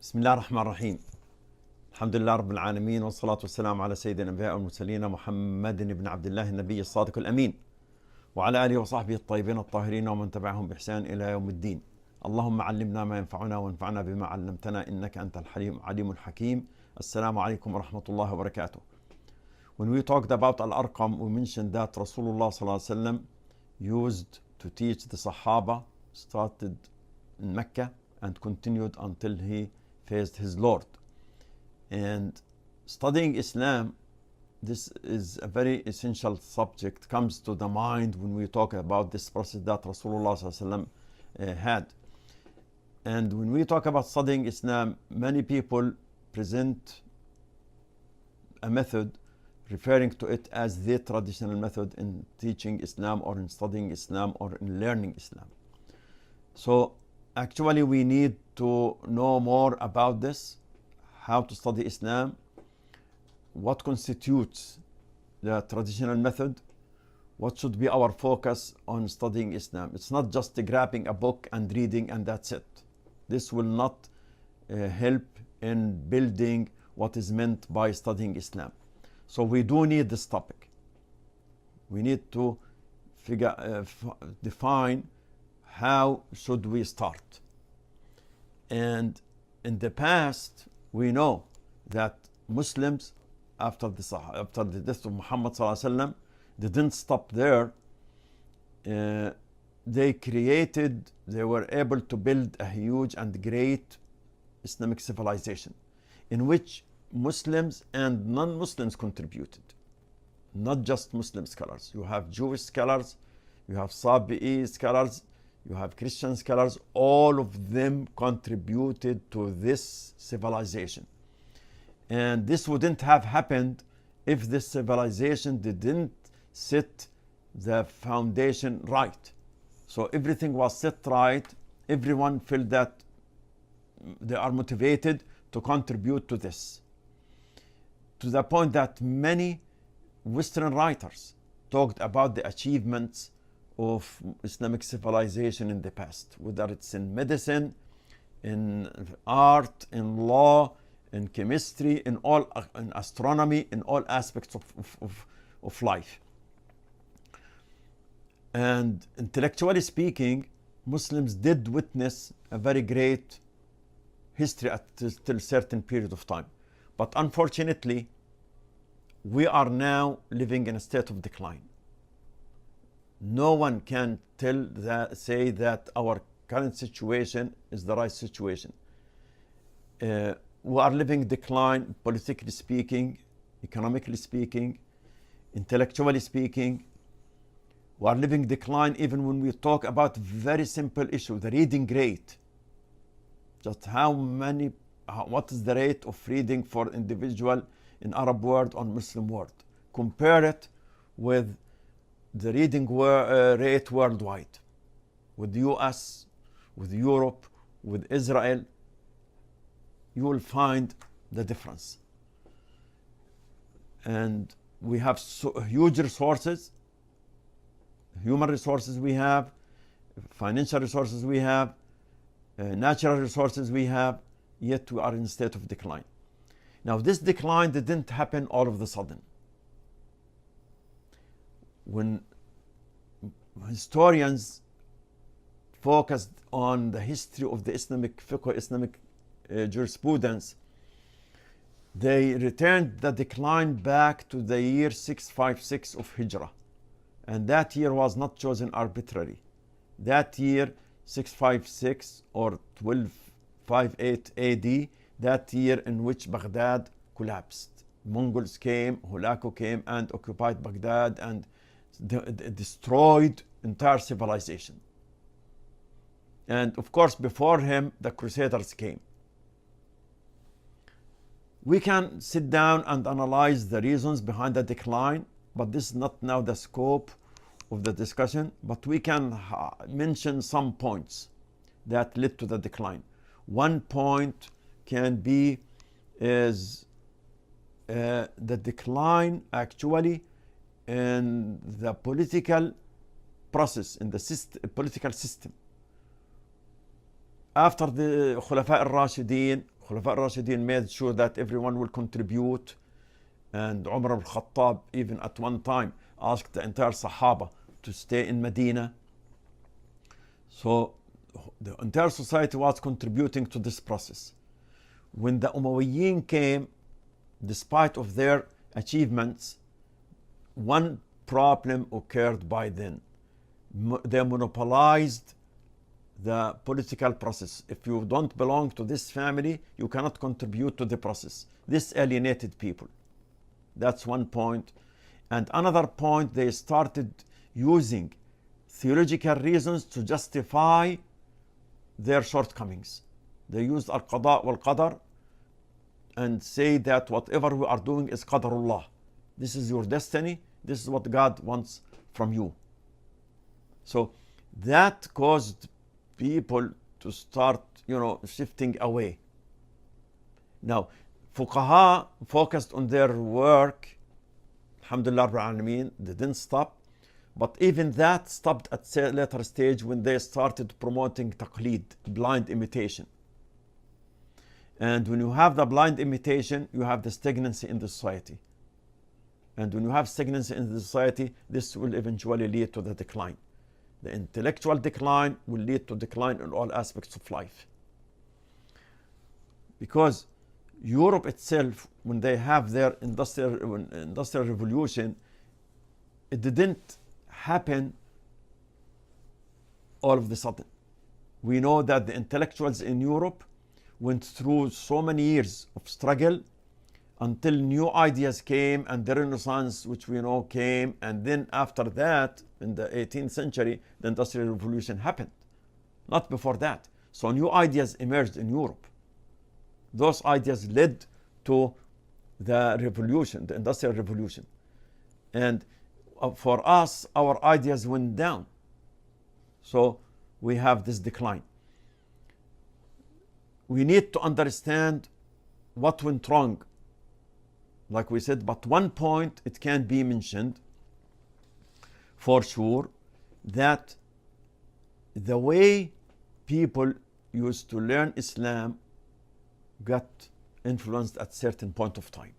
بسم الله الرحمن الرحيم. الحمد لله رب العالمين، والصلاة والسلام على سيد الأنبياء والمرسلين محمد بن عبد الله النبي الصادق الأمين، وعلى آله وصحبه الطيبين الطاهرين ومن تبعهم بإحسان إلى يوم الدين. اللهم علمنا ما ينفعنا وانفعنا بما علمتنا إنك أنت العليم الحكيم. السلام عليكم ورحمة الله وبركاته. When we talked about Al-Arqam, we mentioned that Rasulullah sallallahu alaihi wasallam used to teach the Sahaba, started in Mecca and continued until he faced his Lord. And studying Islam, this is a very essential subject, comes to the mind when we talk about this process that Rasulullah sallallahu alaihi wasallam had. And when we talk about studying Islam, many people present a method referring to it as the traditional method in teaching Islam or in studying Islam or in learning Islam. So actually we need to know more about this, how to study Islam, what constitutes the traditional method, what should be our focus on studying Islam. It's not just grabbing a book and reading and that's it. This will not help in building what is meant by studying Islam. So we do need this topic. We need to define how should we start. And in the past, we know that Muslims, after the death of Muhammad sallallahu alaihi wasallam, they didn't stop there. They were able to build a huge and great Islamic civilization in which Muslims and non-Muslims contributed. Not just Muslim scholars. You have Jewish scholars, you have Tabi'een scholars, you have Christian scholars. All of them contributed to this civilization. And this wouldn't have happened if this civilization didn't set the foundation right. So everything was set right. Everyone felt that they are motivated to contribute to this. To the point that many Western writers talked about the achievements of Islamic civilization in the past, whether it's in medicine, in art, in law, in chemistry, in astronomy, in all aspects of life. And intellectually speaking, Muslims did witness a very great history till a certain period of time. But unfortunately, we are now living in a state of decline. No one can say that our current situation is the right situation. We are living decline, politically speaking, economically speaking, intellectually speaking. We are living decline even when we talk about very simple issue, the reading rate. Just what is the rate of reading for individual in Arab world or Muslim world? Compare it with the reading rate worldwide, with the US, with Europe, with Israel. You will find the difference. And we have huge resources, human resources we have, financial resources we have, natural resources we have, yet we are in a state of decline. Now this decline didn't happen all of a sudden. When historians focused on the history of the Islamic fiqh, Islamic jurisprudence, they returned the decline back to the year 656 of Hijrah. And that year was not chosen arbitrarily. That year, 656 or 1258 AD, that year in which Baghdad collapsed. Mongols came, Hulaku came and occupied Baghdad and destroyed entire civilization. And of course, before him, the Crusaders came. We can sit down and analyze the reasons behind the decline, but this is not now the scope of the discussion. But we can mention some points that led to the decline. One point can be is the decline actually in the political process, in the political system. After the Khulafa al-Rashideen, Khulafa al-Rashidin made sure that everyone will contribute. And Umar al-Khattab, even at one time, asked the entire Sahaba to stay in Medina. So the entire society was contributing to this process. When the Umayyin came, despite of their achievements, one problem occurred by then. They monopolized the political process. If you don't belong to this family, you cannot contribute to the process. This alienated people. That's one point. And another point, they started using theological reasons to justify their shortcomings. They used al-qada wal-qadar and say that whatever we are doing is qadarullah. This is your destiny. This is what God wants from you. So that caused people to start, shifting away. Now, fuqaha focused on their work. Alhamdulillah Rabbil Alameen, they didn't stop. But even that stopped at a later stage when they started promoting taqleed, blind imitation. And when you have the blind imitation, you have the stagnancy in the society. And when you have stagnancy in the society, this will eventually lead to the decline. The intellectual decline will lead to decline in all aspects of life. Because Europe itself, when they have their industrial revolution, it didn't happen all of a sudden. We know that the intellectuals in Europe went through so many years of struggle until new ideas came and the Renaissance, which we know, came. And then after that, in the 18th century, the Industrial Revolution happened. Not before that. So new ideas emerged in Europe. Those ideas led to the revolution, the Industrial Revolution. And for us, our ideas went down. So we have this decline. We need to understand what went wrong. Like we said, but one point it can be mentioned for sure, that the way people used to learn Islam got influenced at certain point of time.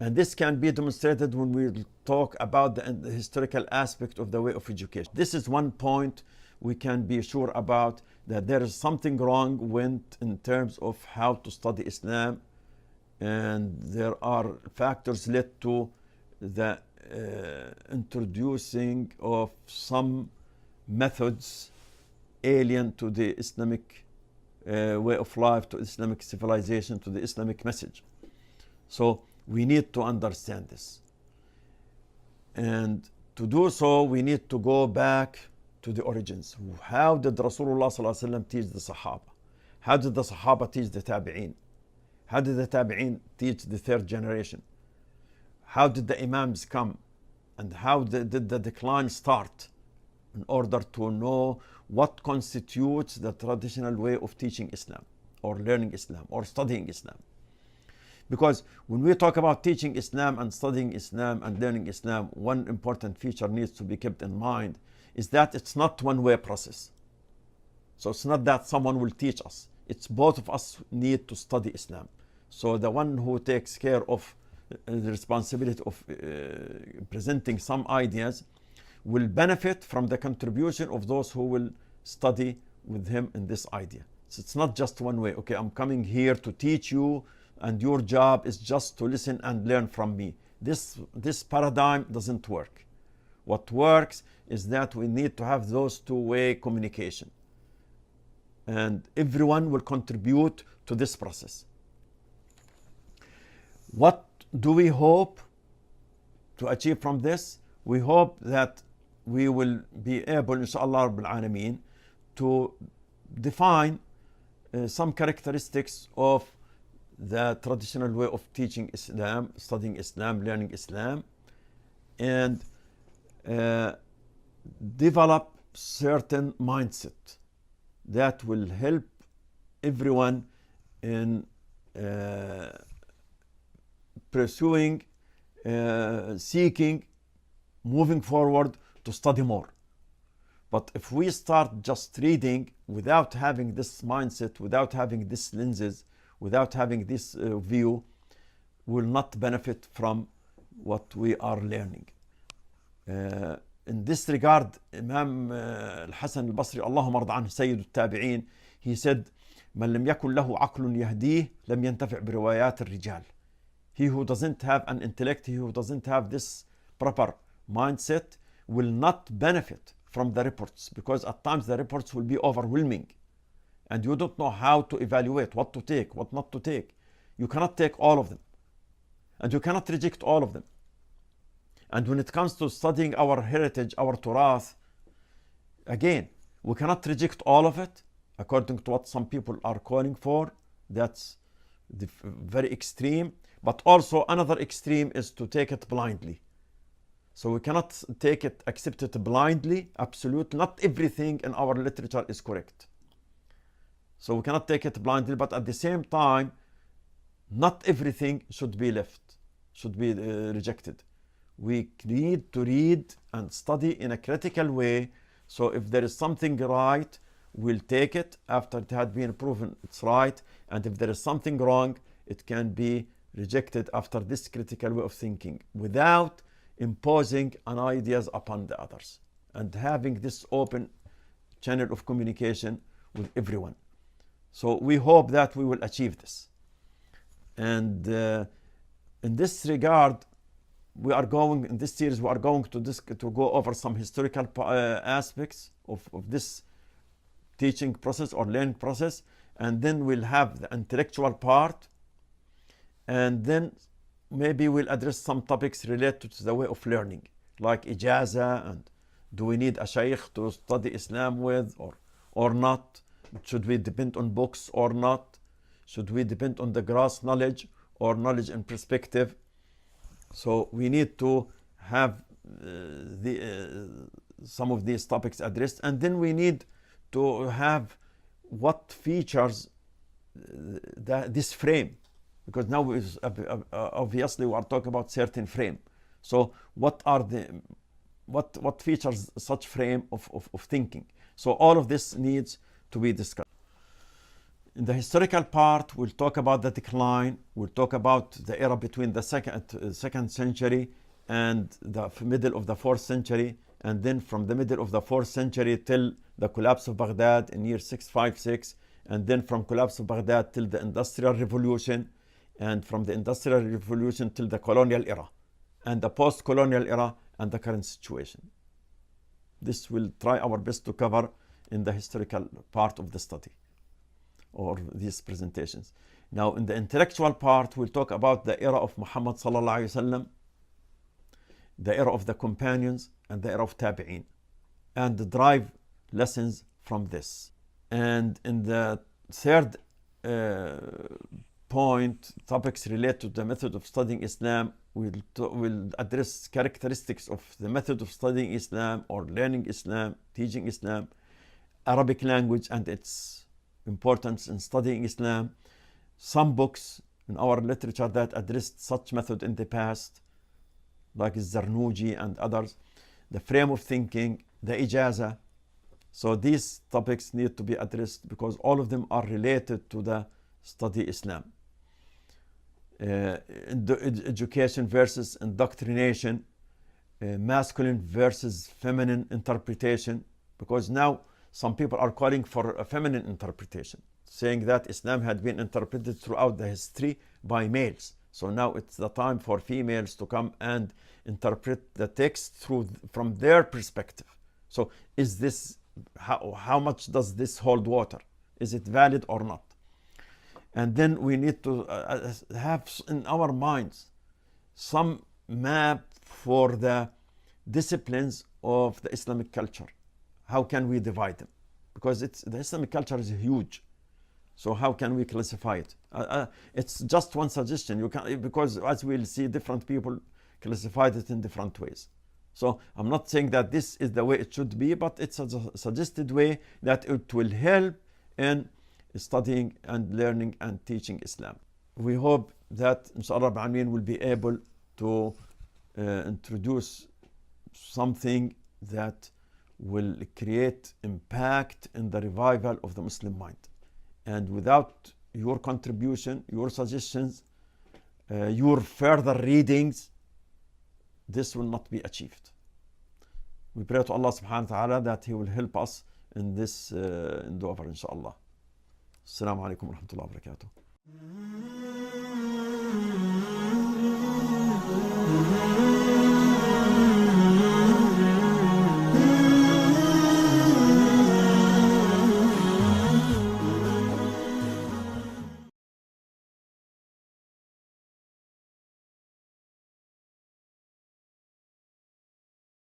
And this can be demonstrated when we talk about the historical aspect of the way of education. This is one point we can be sure about, that there is something wrong went in terms of how to study Islam. And there are factors led to the introducing of some methods alien to the Islamic way of life, to Islamic civilization, to the Islamic message. So we need to understand this. And to do so, we need to go back to the origins. How did Rasulullah ﷺ teach the Sahaba? How did the Sahaba teach the Tabi'een? How did the Tabi'een teach the third generation? How did the Imams come? And how did the decline start? In order to know what constitutes the traditional way of teaching Islam, or learning Islam, or studying Islam. Because when we talk about teaching Islam and studying Islam and learning Islam, one important feature needs to be kept in mind is that it's not one-way process. So it's not that someone will teach us. It's both of us need to study Islam. So the one who takes care of the responsibility of presenting some ideas will benefit from the contribution of those who will study with him in this idea. So it's not just one way. Okay, I'm coming here to teach you, and your job is just to listen and learn from me. This paradigm doesn't work. What works is that we need to have those two-way communication. And everyone will contribute to this process. What do we hope to achieve from this? We hope that we will be able, inshallah Rabbil Alameen, to define some characteristics of the traditional way of teaching Islam, studying Islam, learning Islam, and develop certain mindset that will help everyone in pursuing, seeking, moving forward to study more. But if we start just reading without having this mindset, without having these lenses, without having this view, will not benefit from what we are learning. In this regard, Imam Al-Hasan Al-Basri, Allahumma arda anhu, Sayyid Tabi'een, he said, من لم يكن له عقل يهديه لم ينتفع بروايات الرجال. He who doesn't have an intellect, he who doesn't have this proper mindset will not benefit from the reports, because at times the reports will be overwhelming and you don't know how to evaluate, what to take, what not to take. You cannot take all of them and you cannot reject all of them. And when it comes to studying our heritage, our Turath, again, we cannot reject all of it according to what some people are calling for. That's the very extreme. But also another extreme is to take it blindly. So we cannot take it, accept it blindly, absolutely. Not everything in our literature is correct. So we cannot take it blindly, but at the same time, not everything should be left, should be rejected. We need to read and study in a critical way. So if there is something right, we'll take it after it had been proven it's right. And if there is something wrong, it can be rejected after this critical way of thinking, without imposing an ideas upon the others, and having this open channel of communication with everyone. So we hope that we will achieve this. And in this regard, we are going, in this series, we are going to go over some historical aspects of this teaching process or learning process, and then we'll have the intellectual part, and then maybe we'll address some topics related to the way of learning, like ijaza, and do we need a shaykh to study Islam with or not? Should we depend on books or not? Should we depend on the gross knowledge or knowledge and perspective? So we need to have some of these topics addressed, and then we need to have what features this frame, because now obviously we are talking about certain frame. So what are what features such frame of thinking? So all of this needs to be discussed. In the historical part, we'll talk about the decline. We'll talk about the era between the second century and the middle of the 4th century, and then from the middle of the 4th century till the collapse of Baghdad in year 656, and then from collapse of Baghdad till the Industrial Revolution, and from the Industrial Revolution till the colonial era, and the post-colonial era, and the current situation. This will try our best to cover in the historical part of the study, or these presentations. Now, in the intellectual part, we'll talk about the era of Muhammad sallallahu alaihi wasallam, the era of the companions, and the era of Tabi'een, and derive lessons from this. And in the third point, topics related to the method of studying Islam, we'll address characteristics of the method of studying Islam or learning Islam, teaching Islam, Arabic language and its importance in studying Islam, some books in our literature that addressed such method in the past, like Zarnuji and others, the frame of thinking, the ijaza. So these topics need to be addressed because all of them are related to the study Islam. Education versus indoctrination, masculine versus feminine interpretation, because now some people are calling for a feminine interpretation, saying that Islam had been interpreted throughout the history by males. So now it's the time for females to come and interpret the text from their perspective. So is this, how much does this hold water? Is it valid or not? And then we need to have in our minds some map for the disciplines of the Islamic culture. How can we divide them? Because the Islamic culture is huge. So how can we classify it? It's just one suggestion. You can, because as we'll see, different people classified it in different ways. So I'm not saying that this is the way it should be, but it's a suggested way that it will help in studying and learning and teaching Islam. We hope that inshallah will be able to introduce something that will create impact in the revival of the Muslim mind. And without your contribution, your suggestions, your further readings, this will not be achieved. We pray to Allah subhanahu wa ta'ala that He will help us in this endeavor, inshallah. Assalamu alaikum wa rahmatullahi wa barakatuh.